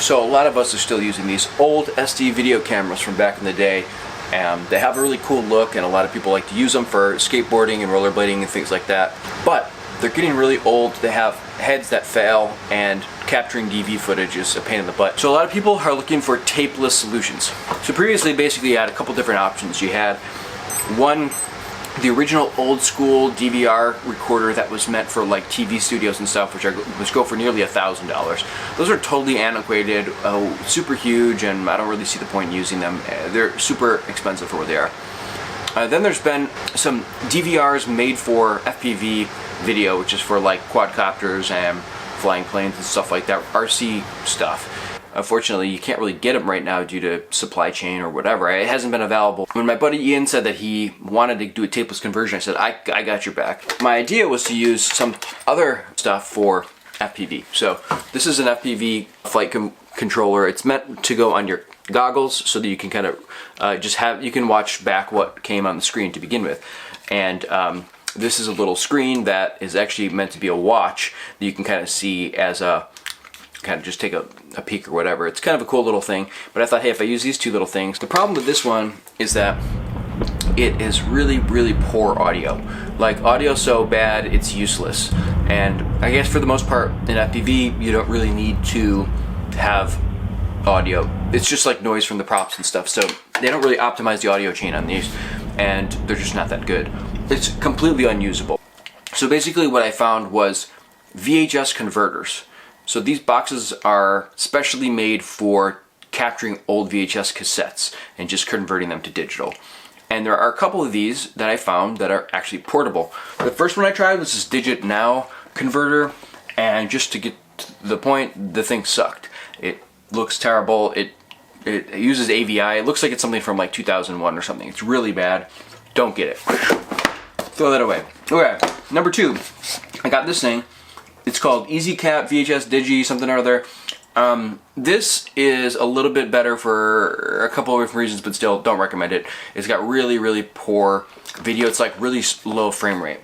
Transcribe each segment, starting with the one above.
So a lot of us are still using these old SD video cameras from back in the day. They have a really cool look, and a lot of people like to use them for skateboarding and rollerblading and things like that. But they're getting really old. They have heads that fail, and capturing DV footage is a pain in the butt. So a lot of people are looking for tapeless solutions. So previously, basically, you had a couple different options. You had one, the original old school DVR recorder that was meant for like TV studios and stuff, which go for nearly $1,000. Those are totally antiquated, super huge, and I don't really see the point in using them. They're super expensive for what they are. Then there's been some DVRs made for FPV video, which is for like quadcopters and flying planes and stuff like that, RC stuff. Unfortunately, you can't really get them right now due to supply chain or whatever. It hasn't been available. When my buddy Ian said that he wanted to do a tapeless conversion, I said, I got your back. My idea was to use some other stuff for FPV. So this is an FPV flight controller. It's meant to go on your goggles so that you can kind of you can watch back what came on the screen to begin with. And this is a little screen that is actually meant to be a watch that you can kind of see as a kind of just take a peek or whatever. It's kind of a cool little thing, but I thought, hey, if I use these two little things. The problem with this one is that it is really, really poor audio. Like, audio so bad it's useless. And I guess for the most part in FPV you don't really need to have audio. It's just like noise from the props and stuff, so they don't really optimize the audio chain on these, and they're just not that good. It's completely unusable. So basically what I found was VHS converters. So these boxes are specially made for capturing old VHS cassettes and just converting them to digital. And there are a couple of these that I found that are actually portable. The first one I tried was this Digit Now converter, and just to get to the point, the thing sucked. It looks terrible. It uses AVI. It looks like it's something from like 2001 or something. It's really bad. Don't get it. Throw that away. Okay, number two, I got this thing. It's called EasyCap VHS Digi something or other. This is a little bit better for a couple of different reasons, but still don't recommend it. It's got really, really poor video. It's like really low frame rate.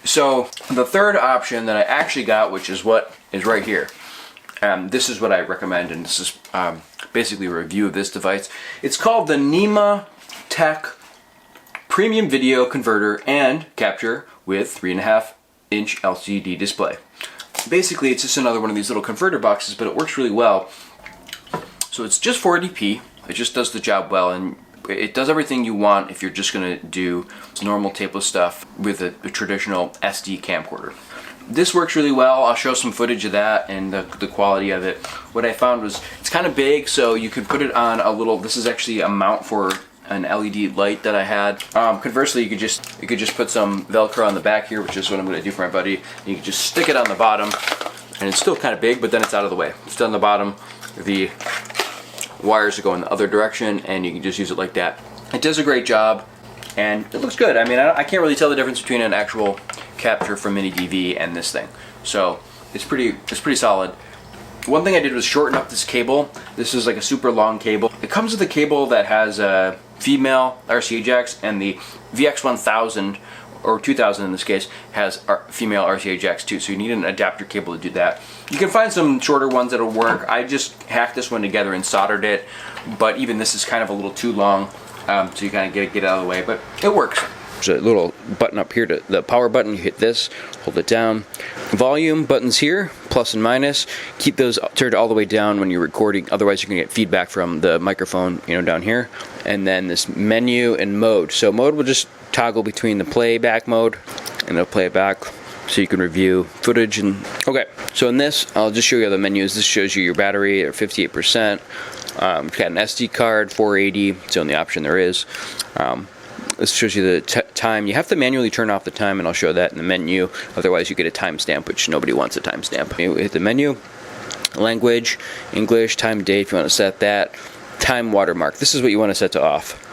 So the third option that I actually got, which is what is right here, this is what I recommend, and this is basically a review of this device. It's called the NEMATECH Premium Video Converter and Capture with 3.5-inch LCD display. Basically, it's just another one of these little converter boxes, but it works really well. So it's just 480p. It just does the job well, and it does everything you want if you're just going to do normal tapeless stuff with a traditional SD camcorder. This works really well. I'll show some footage of that and the quality of it. What I found was it's kind of big, so you can put it on a little. This is actually a mount for an LED light that I had. Conversely, you could just put some Velcro on the back here, which is what I'm going to do for my buddy. You can just stick it on the bottom, and it's still kind of big, but then it's out of the way. It's on the bottom. The wires are going the other direction, and you can just use it like that. It does a great job, and it looks good. I mean, I can't really tell the difference between an actual capture from Minidv and this thing. So it's pretty solid. One thing I did was shorten up this cable. This is like a super long cable. It comes with a cable that has a female RCA jacks, and the VX1000 or 2000 in this case has female RCA jacks too, so you need an adapter cable to do that. You can find some shorter ones that'll work. I just hacked this one together and soldered it, but even this is kind of a little too long, so you kind of get it out of the way, but it works. There's a little button up here, to the power button. You hit this, hold it down. Volume buttons here, plus and minus. Keep those turned all the way down when you're recording, otherwise you're gonna get feedback from the microphone, you know, down here. And then this menu and mode. So mode will just toggle between the playback mode, and it'll play it back so you can review footage. And okay, so in this, I'll just show you the menus. This shows you your battery at 58%. You've got an SD card, 480. It's the only option there is. This shows you the time. You have to manually turn off the time, and I'll show that in the menu. Otherwise, you get a timestamp, which nobody wants a timestamp. You hit the menu, language, English, time, date, if you want to set that. Time watermark. This is what you want to set to off.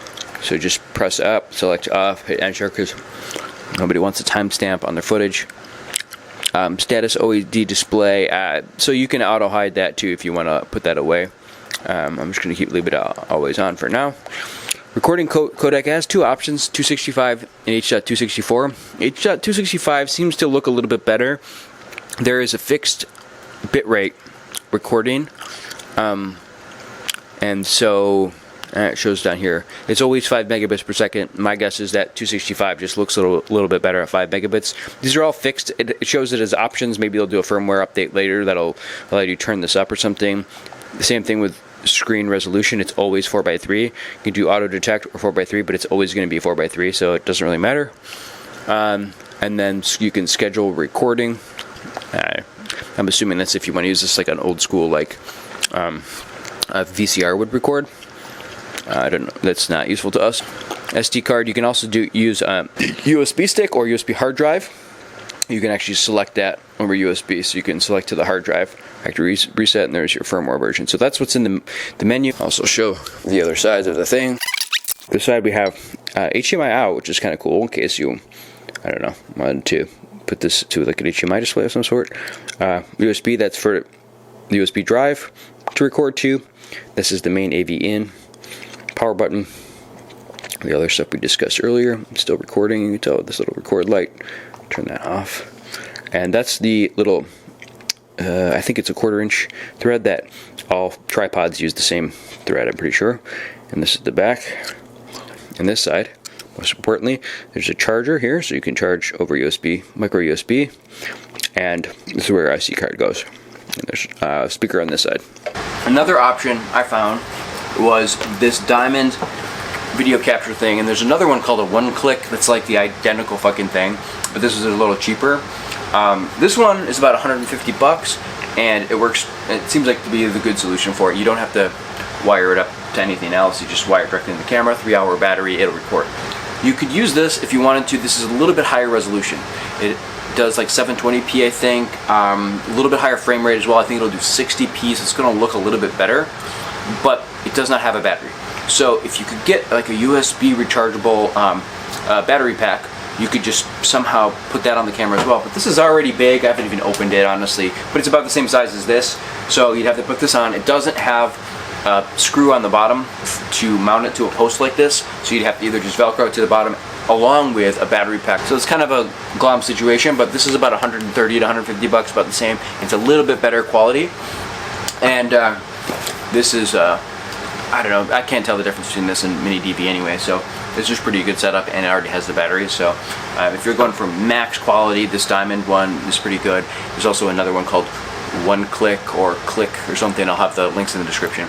So just press up, select off, hit enter, because nobody wants a timestamp on their footage. Status OED display. So you can auto hide that too if you want to put that away. I'm just going to leave it always on for now. Recording codec has two options, 265 and H.264. H.265 seems to look a little bit better. There is a fixed bitrate recording, and so it shows down here. It's always 5 megabits per second. My guess is that 265 just looks a little bit better at 5 megabits. These are all fixed. It shows it as options. Maybe they'll do a firmware update later that'll allow you to turn this up or something. The same thing with screen resolution. It's always 4:3. You can do auto detect or 4:3, but it's always going to be 4:3, so it doesn't really matter. And then you can schedule recording. I'm assuming that's if you want to use this like an old school, like a VCR would record. I don't know. That's not useful to us. SD card. You can also use USB stick or USB hard drive. You can actually select that over USB, so you can select to the hard drive, factory reset, and there's your firmware version. So that's what's in the menu. I'll also show the other sides of the thing. This side we have HDMI out, which is kind of cool in case you, I don't know, wanted to put this to like an HDMI display of some sort. USB, that's for the USB drive to record to. This is the main AV in. Power button. The other stuff we discussed earlier. I'm still recording. You can tell this little record light. Turn that off. And that's the little, I think it's a 1/4 inch thread that all tripods use the same thread, I'm pretty sure. And this is the back. And this side, most importantly, there's a charger here, so you can charge over USB, micro USB. And this is where your IC card goes. And there's a speaker on this side. Another option I found was this diamond video capture thing, and there's another one called a one-click that's like the identical fucking thing, but this is a little cheaper. This one is about 150 bucks, and it works. It seems like to be the good solution for it. You don't have to wire it up to anything else. You just wire it directly in the camera. 3-hour battery, it'll record. You could use this if you wanted to. This is a little bit higher resolution. It does like 720p, I think. A little bit higher frame rate as well. I think it'll do 60p, so it's going to look a little bit better, but it does not have a battery. So if you could get like a USB rechargeable battery pack, you could just somehow put that on the camera as well. But this is already big. I haven't even opened it, honestly, but it's about the same size as this. So you'd have to put this on. It doesn't have a screw on the bottom to mount it to a post like this, so you'd have to either just Velcro it to the bottom along with a battery pack. So it's kind of a glom situation, but this is about 130 to 150 bucks, about the same. It's a little bit better quality. And this is, I don't know, I can't tell the difference between this and Minidv anyway, so this is pretty good setup, and it already has the battery. So if you're going for max quality, this diamond one is pretty good. There's also another one called One Click or Click or something. I'll have the links in the description.